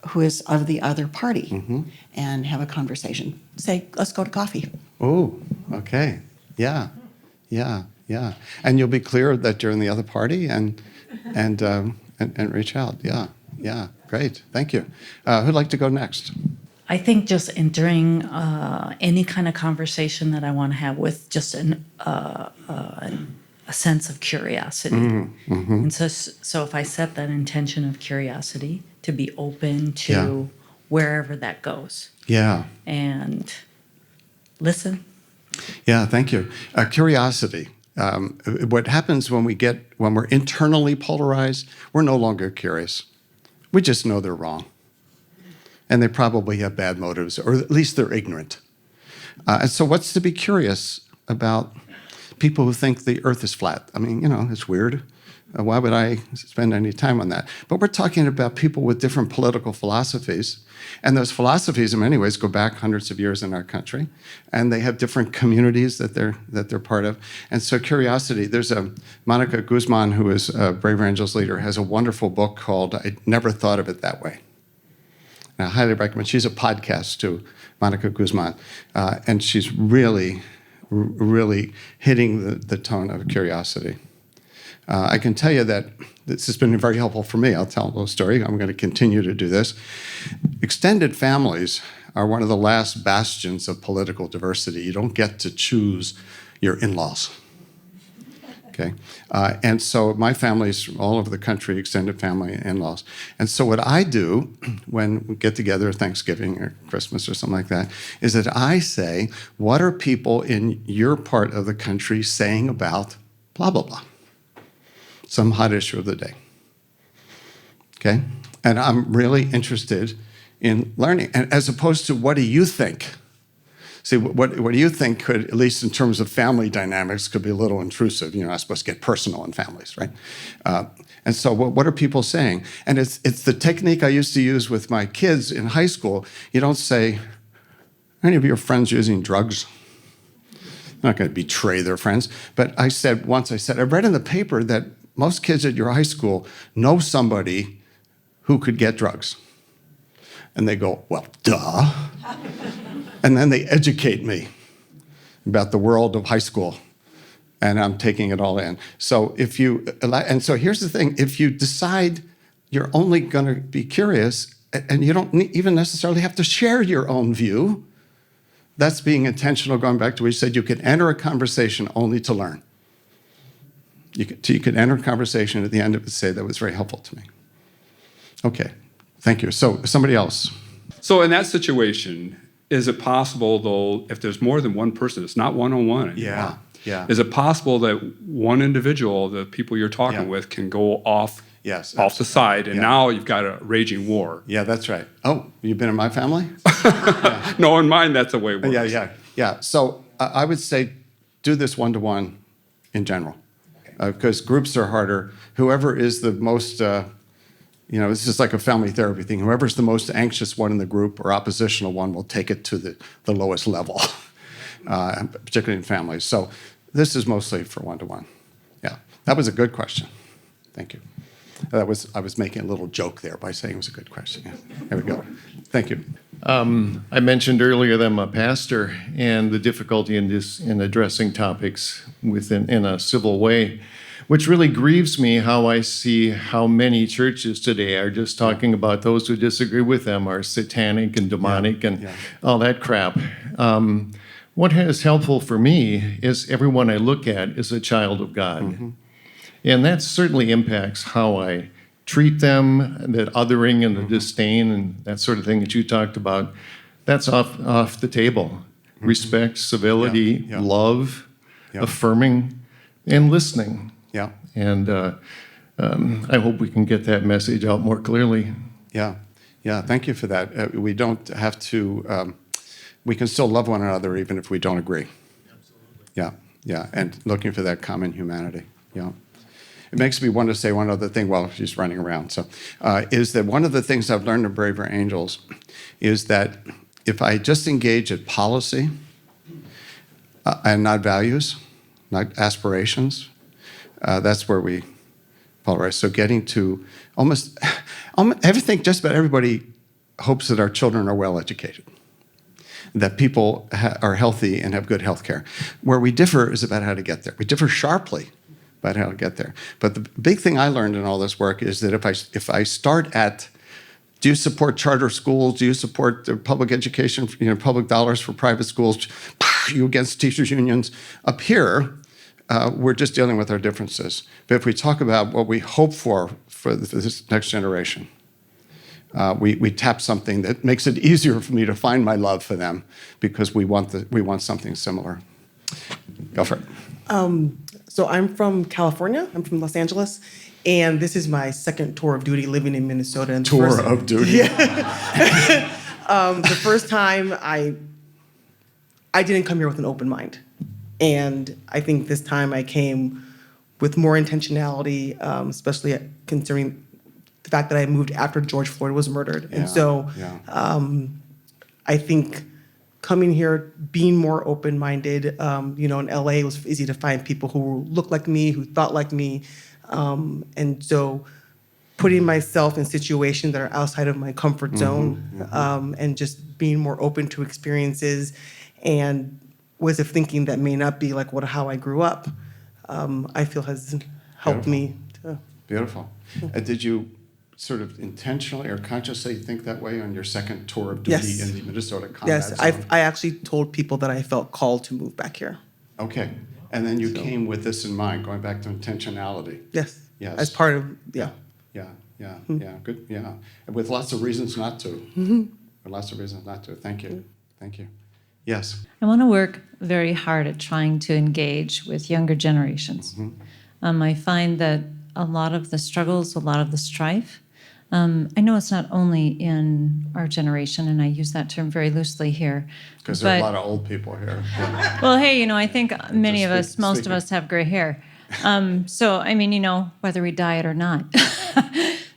who is of the other party, and have a conversation. Say, let's go to coffee. Oh, okay. Yeah. And you'll be clear that you're in the other party and reach out. Yeah. Great. Thank you. Who'd like to go next? I think just entering any kind of conversation that I want to have with just a sense of curiosity. And so if I set that intention of curiosity, to be open to wherever that goes. Yeah. And listen. Yeah, thank you. Curiosity. What happens when we're internally polarized, we're no longer curious. We just know they're wrong. And they probably have bad motives, or at least they're ignorant. And so what's to be curious about people who think the earth is flat? I mean, it's weird. Why would I spend any time on that? But we're talking about people with different political philosophies. And those philosophies, in many ways, go back hundreds of years in our country. And they have different communities that they're part of. And so curiosity, there's Monica Guzman, who is a Brave Angels leader, has a wonderful book called I Never Thought of It That Way. And I highly recommend. She's a podcast too, Monica Guzman. And she's really really hitting the tone of curiosity. I can tell you that this has been very helpful for me. I'll tell a little story. I'm going to continue to do this. Extended families are one of the last bastions of political diversity. You don't get to choose your in-laws. Okay, and so my family's from all over the country, extended family and in-laws. And so what I do when we get together, Thanksgiving or Christmas or something like that, is that I say, what are people in your part of the country saying about blah, blah, blah? Some hot issue of the day. Okay, and I'm really interested in learning, and as opposed to what do you think? See, what do you think could, at least in terms of family dynamics, could be a little intrusive. You're not supposed to get personal in families, right? And so what are people saying? And it's the technique I used to use with my kids in high school. You don't say, are any of your friends using drugs? I'm not going to betray their friends. But I read in the paper that most kids at your high school know somebody who could get drugs. And they go, well, duh. And then they educate me about the world of high school, and I'm taking it all in. So so here's the thing: if you decide you're only going to be curious, and you don't even necessarily have to share your own view, that's being intentional. Going back to what you said, you can enter a conversation only to learn. You could enter a conversation at the end of it, say that was very helpful to me. Okay, thank you. So somebody else. So in that situation, is it possible, though, if there's more than one person, it's not one-on-one anymore. Yeah. Is it possible that one individual, the people you're talking with, can go off the side, and now you've got a raging war? Yeah, that's right. Oh, you've been in my family? No, in mine, that's the way it works. Yeah. So I would say do this one-to-one in general, because groups are harder. Whoever is the most... this is like a family therapy thing. Whoever's the most anxious one in the group or oppositional one will take it to the lowest level, particularly in families. So this is mostly for one-to-one. Yeah, that was a good question. Thank you. I was making a little joke there by saying it was a good question. Yeah. There we go. Thank you. I mentioned earlier that I'm a pastor, and the difficulty in addressing topics in a civil way, which really grieves me how I see how many churches today are just talking about those who disagree with them are satanic and demonic and all that crap. What is helpful for me is everyone I look at is a child of God. Mm-hmm. And that certainly impacts how I treat them, that othering and the disdain and that sort of thing that you talked about. That's off the table. Mm-hmm. Respect, civility, love, affirming, and listening. Yeah. And I hope we can get that message out more clearly. Yeah. Thank you for that. We don't have to, we can still love one another even if we don't agree. Absolutely. Yeah. And looking for that common humanity. Yeah. It makes me want to say one other thing while she's running around. So, is that one of the things I've learned in Braver Angels is that if I just engage at policy and not values, not aspirations, that's where we polarize. So getting to almost everything, just about everybody hopes that our children are well educated, that people are healthy and have good health care. Where we differ is about how to get there. We differ sharply about how to get there. But the big thing I learned in all this work is that if I start at, do you support charter schools? Do you support the public education, public dollars for private schools? You against teachers' unions? Up here, we're just dealing with our differences. But if we talk about what we hope for this next generation, we tap something that makes it easier for me to find my love for them because we want something similar. Go for it. So I'm from California. I'm from Los Angeles. And this is my second tour of duty living in Minnesota. And tour of duty? Yeah. The first time I didn't come here with an open mind. And I think this time I came with more intentionality, especially considering the fact that I moved after George Floyd was murdered. And so I think coming here, being more open-minded, in LA, it was easy to find people who looked like me, who thought like me. And so putting myself in situations that are outside of my comfort zone, and just being more open to experiences and ways of thinking that may not be like how I grew up, I feel has helped me to. Beautiful. Did you sort of intentionally or consciously think that way on your second tour of duty Yes. in the Minnesota combat Yes, zone? I actually told people that I felt called to move back here. Okay. And then you came with this in mind, going back to intentionality. Yes. Yes. As part of, yeah. Yeah, good, yeah. And with lots of reasons not to. With lots of reasons not to. Thank you. Thank you. Yes. I want to work very hard at trying to engage with younger generations. I find that a lot of the struggles, a lot of the strife, I know it's not only in our generation, and I use that term very loosely here. Because there are a lot of old people here. Yeah. Well, hey, I think many of Just us, most of speaking. us have gray hair. So, I mean, whether we dye it or not.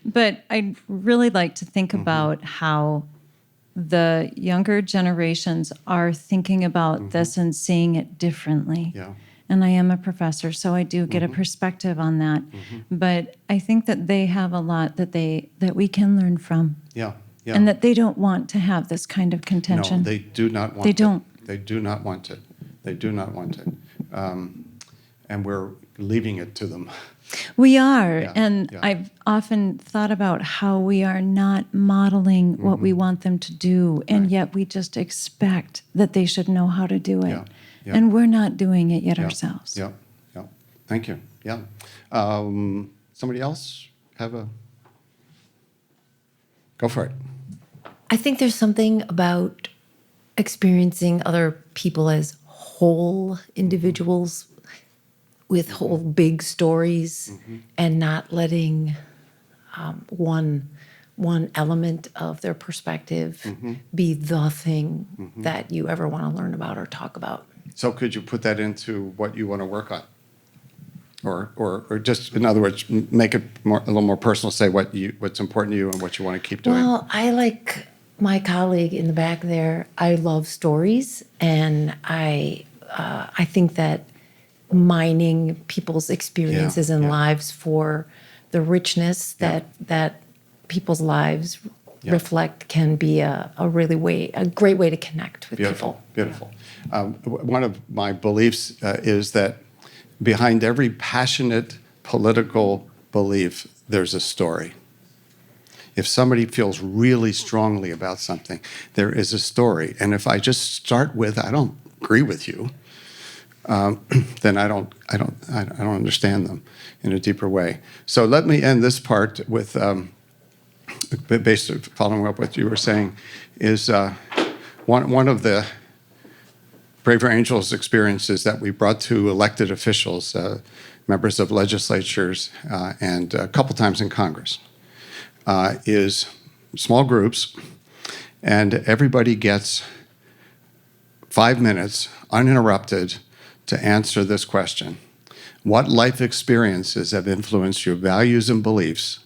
But I'd really like to think about how the younger generations are thinking about this and seeing it differently. Yeah. And I am a professor, so I do get a perspective on that. But I think that they have a lot that we can learn from. Yeah. Yeah. And that they don't want to have this kind of contention. No, they do not want They it. don't. They do not want it. They do not want it. And we're leaving it to them. We are. Yeah, And yeah. I've often thought about how we are not modeling what we want them to do, and yet we just expect that they should know how to do it. Yeah, yeah. And we're not doing it yet Yeah, ourselves. Yeah, yeah. Thank you. Yeah. Somebody else have a? Go for it. I think there's something about experiencing other people as whole individuals with whole big stories and not letting one element of their perspective be the thing that you ever want to learn about or talk about. So could you put that into what you want to work on? Or just, in other words, make it a little more personal, say what's important to you and what you want to keep doing. Well, I like my colleague in the back there. I love stories, and I think that mining people's experiences and lives for the richness that people's lives reflect can be a great way to connect with people. Beautiful. One of my beliefs is that behind every passionate political belief, there's a story. If somebody feels really strongly about something, there is a story. And if I just start with, I don't agree with you, then I don't understand them in a deeper way. So let me end this part with, based on following up what you were saying, is one of the Braver Angels experiences that we brought to elected officials, members of legislatures, and a couple times in Congress, is small groups, and everybody gets 5 minutes uninterrupted to answer this question. What life experiences have influenced your values and beliefs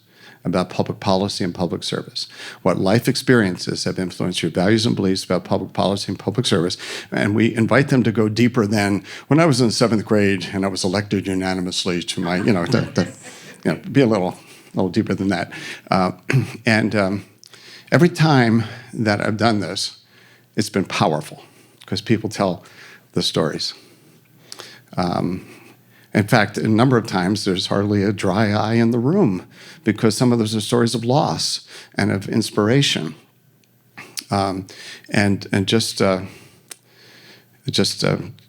about public policy and public service? What life experiences have influenced your values and beliefs about public policy and public service? And we invite them to go deeper than, when I was in 7th grade and I was elected unanimously to my, be a little deeper than that. Every time that I've done this, it's been powerful because people tell the stories. In fact, a number of times there's hardly a dry eye in the room because some of those are stories of loss and of inspiration.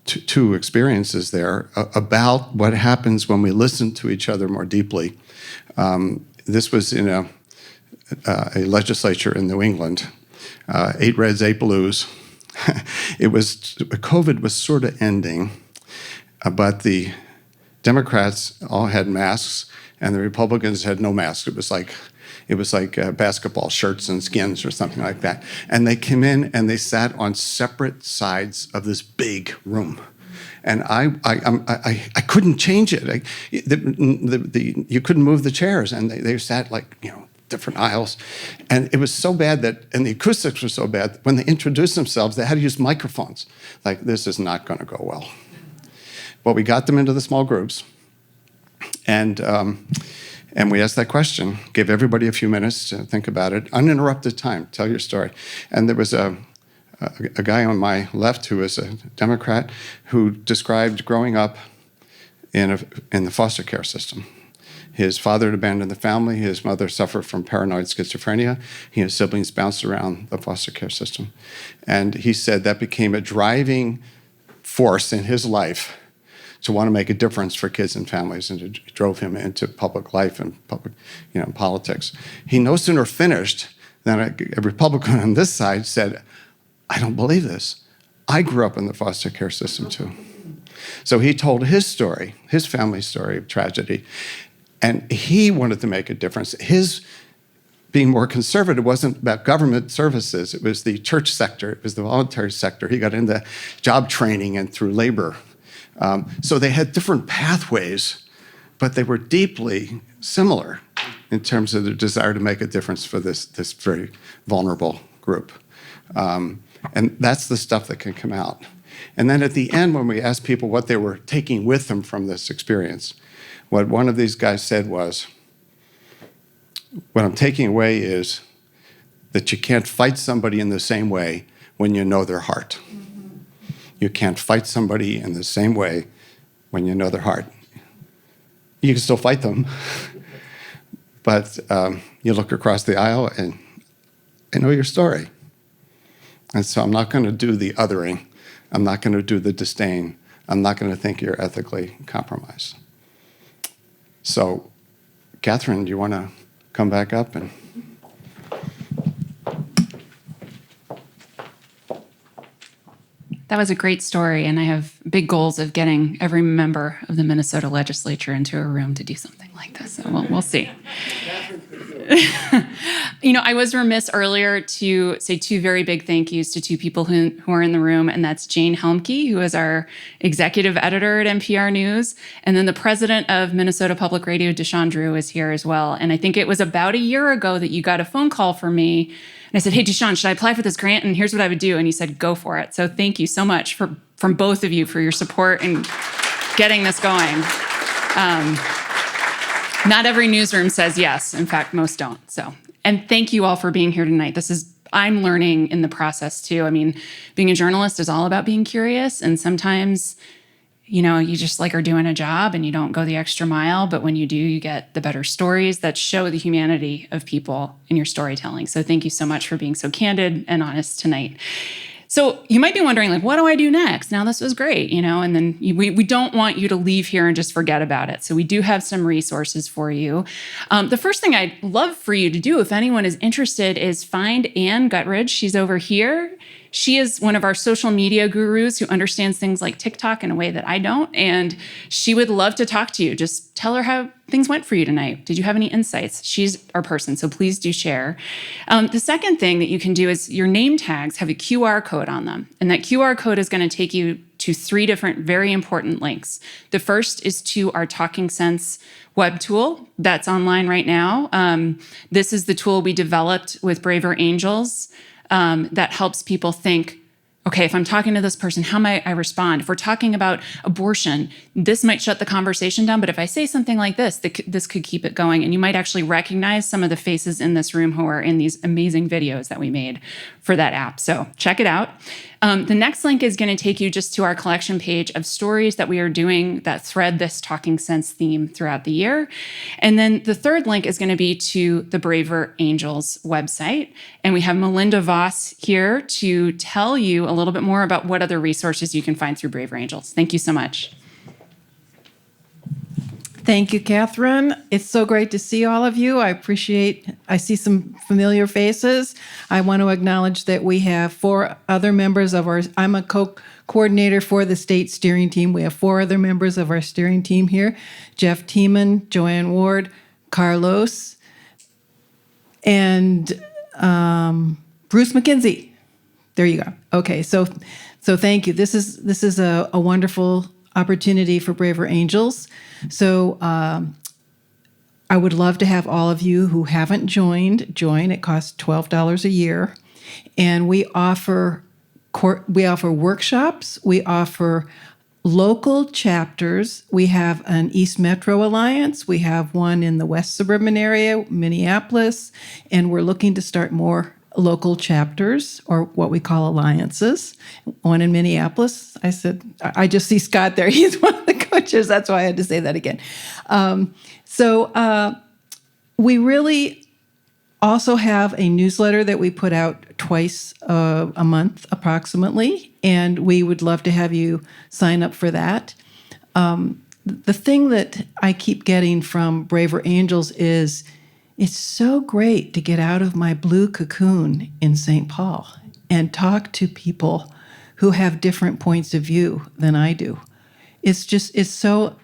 Two experiences there about what happens when we listen to each other more deeply. This was in a legislature in New England, 8 Reds, 8 Blues. COVID was sort of ending, but the Democrats all had masks, and the Republicans had no masks. It was like basketball shirts and skins or something like that. And they came in and they sat on separate sides of this big room. And I couldn't change it. You couldn't move the chairs, and they sat different aisles. And it was so bad and the acoustics were so bad, when they introduced themselves, they had to use microphones. Like, this is not going to go well. Well, we got them into the small groups, and we asked that question, gave everybody a few minutes to think about it, uninterrupted time, tell your story. And there was a guy on my left who is a Democrat who described growing up in the foster care system. His father had abandoned the family. His mother suffered from paranoid schizophrenia. He and his siblings bounced around the foster care system. And he said that became a driving force in his life to want to make a difference for kids and families, and it drove him into public life and public, politics. He no sooner finished than a Republican on this side said, I don't believe this. I grew up in the foster care system too. So he told his story, his family story of tragedy, and he wanted to make a difference. His being more conservative wasn't about government services. It was the church sector. It was the voluntary sector. He got into job training and through labor. So they had different pathways, but they were deeply similar in terms of their desire to make a difference for this very vulnerable group. And that's the stuff that can come out. And then at the end, when we asked people what they were taking with them from this experience, what one of these guys said was, what I'm taking away is that you can't fight somebody in the same way when you know their heart. You can't fight somebody in the same way when you know their heart. You can still fight them, but you look across the aisle and I know your story. And so I'm not going to do the othering. I'm not going to do the disdain. I'm not going to think you're ethically compromised. So, Catherine, do you want to come back up? And that was a great story, and I have big goals of getting every member of the Minnesota legislature into a room to do something like this, so we'll see. I was remiss earlier to say two very big thank yous to two people who are in the room, and that's Jane Helmke, who is our executive editor at NPR News, and then the president of Minnesota Public Radio, Deshawn Drew, is here as well. And I think it was about a year ago that you got a phone call from me, and I said, hey, Deshawn, should I apply for this grant? And here's what I would do. And you said, go for it. So thank you so much from both of you for your support and getting this going. Not every newsroom says yes. In fact, most don't. And thank you all for being here tonight. I'm learning in the process too. I mean, being a journalist is all about being curious. And sometimes, you just are doing a job and you don't go the extra mile. But when you do, you get the better stories that show the humanity of people in your storytelling. So thank you so much for being so candid and honest tonight. So you might be wondering, what do I do next? Now, this was great, and then we don't want you to leave here and just forget about it. So we do have some resources for you. The first thing I'd love for you to do, if anyone is interested, is find Ann Guttridge. She's over here. She is one of our social media gurus who understands things like TikTok in a way that I don't, and she would love to talk to you. Just tell her how things went for you tonight. Did you have any insights? She's our person, so please do share. The second thing that you can do is your name tags have a QR code on them, and that QR code is going to take you to 3 different very important links. The first is to our Talking Sense web tool that's online right now. This is the tool we developed with Braver Angels. That helps people think, okay, if I'm talking to this person, how might I respond? If we're talking about abortion, this might shut the conversation down, but if I say something like this, this could keep it going. And you might actually recognize some of the faces in this room who are in these amazing videos that we made for that app. So check it out. The next link is going to take you just to our collection page of stories that we are doing that thread this Talking Sense theme throughout the year. And then the third link is going to be to the Braver Angels website. And we have Melinda Voss here to tell you a little bit more about what other resources you can find through Braver Angels. Thank you so much. Thank you, Catherine. It's so great to see all of you. I see some familiar faces. I want to acknowledge that we have 4 other members of I'm a co-coordinator for the state steering team. We have 4 other members of our steering team here: Jeff Tiemann, Joanne Ward, Carlos, and Bruce McKenzie. There you go. Okay, so thank you. This is a wonderful opportunity for Braver Angels. So I would love to have all of you who haven't join. It costs $12 a year, and we offer workshops. We offer local chapters. We have an East Metro Alliance. We have one in the West Suburban area, Minneapolis, and we're looking to start more local chapters, or what we call alliances. One in Minneapolis. I said, I just see Scott there. He's one of the coaches. That's why I had to say that again. We really also have a newsletter that we put out twice a month approximately, and we would love to have you sign up for that. The thing that I keep getting from Braver Angels is it's so great to get out of my blue cocoon in St. Paul and talk to people who have different points of view than I do. It's so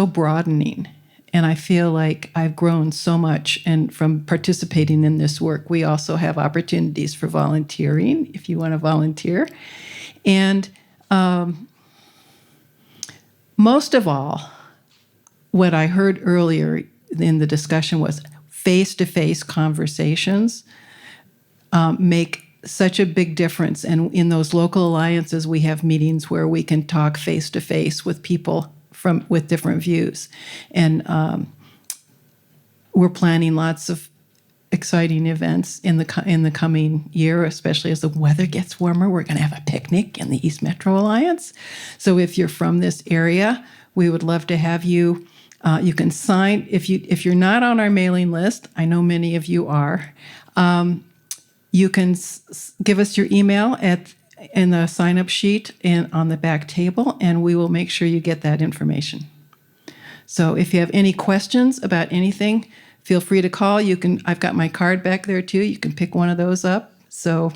broadening. And I feel like I've grown so much. And from participating in this work, we also have opportunities for volunteering, if you want to volunteer. And most of all, what I heard earlier in the discussion was face-to-face conversations make such a big difference. And in those local alliances, we have meetings where we can talk face-to-face with people with different views. And we're planning lots of exciting events in the coming year, especially as the weather gets warmer. We're going to have a picnic in the East Metro Alliance. So if you're from this area, we would love to have you. You can sign if you're not on our mailing list. I know many of you are. You can give us your email in the sign-up sheet and on the back table, and we will make sure you get that information. So if you have any questions about anything, feel free to call. I've got my card back there too. You can pick one of those up. So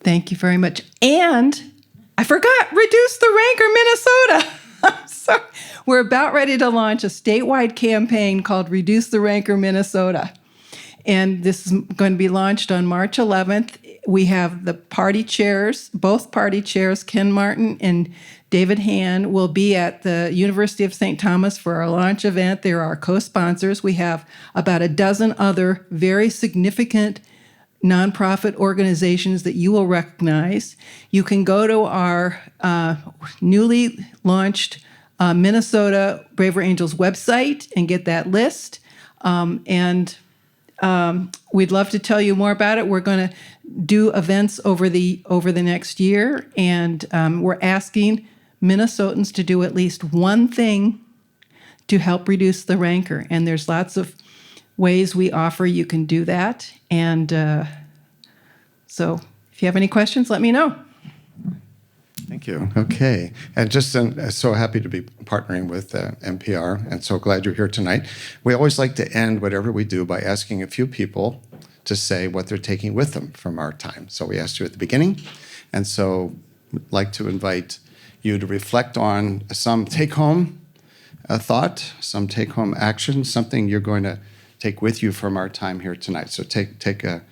thank you very much. And I forgot, Reduce the Rancor, Minnesota. So we're about ready to launch a statewide campaign called Reduce the Rancor, Minnesota. And this is going to be launched on March 11th. We have the party chairs, both party chairs, Ken Martin and David Hann, will be at the University of St. Thomas for our launch event. They're our co-sponsors. We have about a dozen other very significant nonprofit organizations that you will recognize. You can go to our newly launched Minnesota Braver Angels website and get that list. We'd love to tell you more about it. We're going to do events over the next year, and we're asking Minnesotans to do at least one thing to help reduce the rancor. And there's lots of ways we offer you can do that. And so if you have any questions, let me know. Thank you. Okay. And just so happy to be partnering with NPR, and so glad you're here tonight. We always like to end whatever we do by asking a few people to say what they're taking with them from our time. So we asked you at the beginning, and so I'd like to invite you to reflect on some take-home thought, some take-home action, something you're going to take with you from our time here tonight. So take a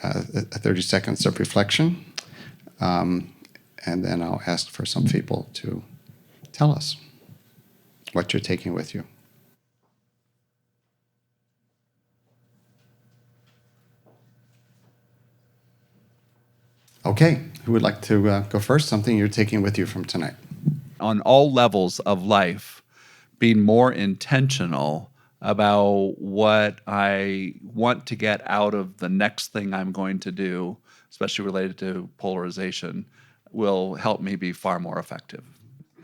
30 seconds of reflection. And then I'll ask for some people to tell us what you're taking with you. Okay, who would like to go first? Something you're taking with you from tonight. On all levels of life, being more intentional about what I want to get out of the next thing I'm going to do, especially related to polarization, will help me be far more effective.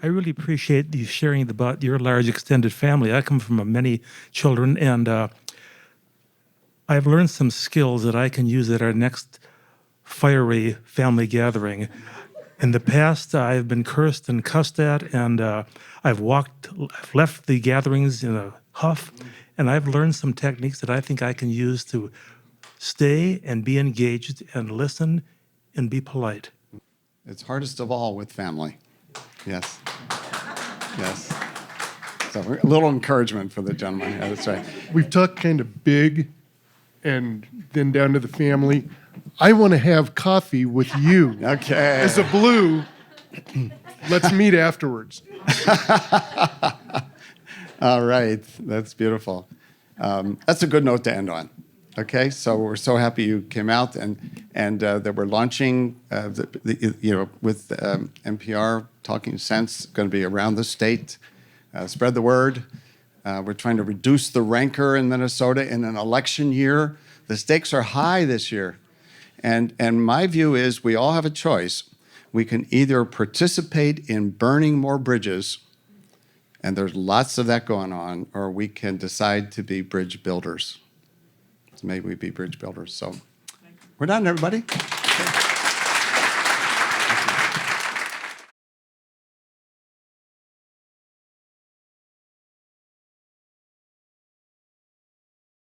I really appreciate you sharing about your large extended family. I come from many children, and I've learned some skills that I can use at our next fiery family gathering. In the past, I've been cursed and cussed at, and I've left the gatherings in a huff, and I've learned some techniques that I think I can use to stay and be engaged and listen and be polite. It's hardest of all with family. Yes. Yes. So a little encouragement for the gentleman. Yeah, that's right. We've talked kind of big and then down to the family. I want to have coffee with you. Okay. As a blue, let's meet afterwards. All right. That's beautiful. That's a good note to end on. Okay, so we're so happy you came out, and that we're launching, with NPR Talking Sense, going to be around the state. Spread the word. We're trying to reduce the rancor in Minnesota in an election year The stakes are high this year. And my view is we all have a choice. We can either participate in burning more bridges, and there's lots of that going on, or we can decide to be bridge builders. So maybe we be bridge builders. So we're done, everybody.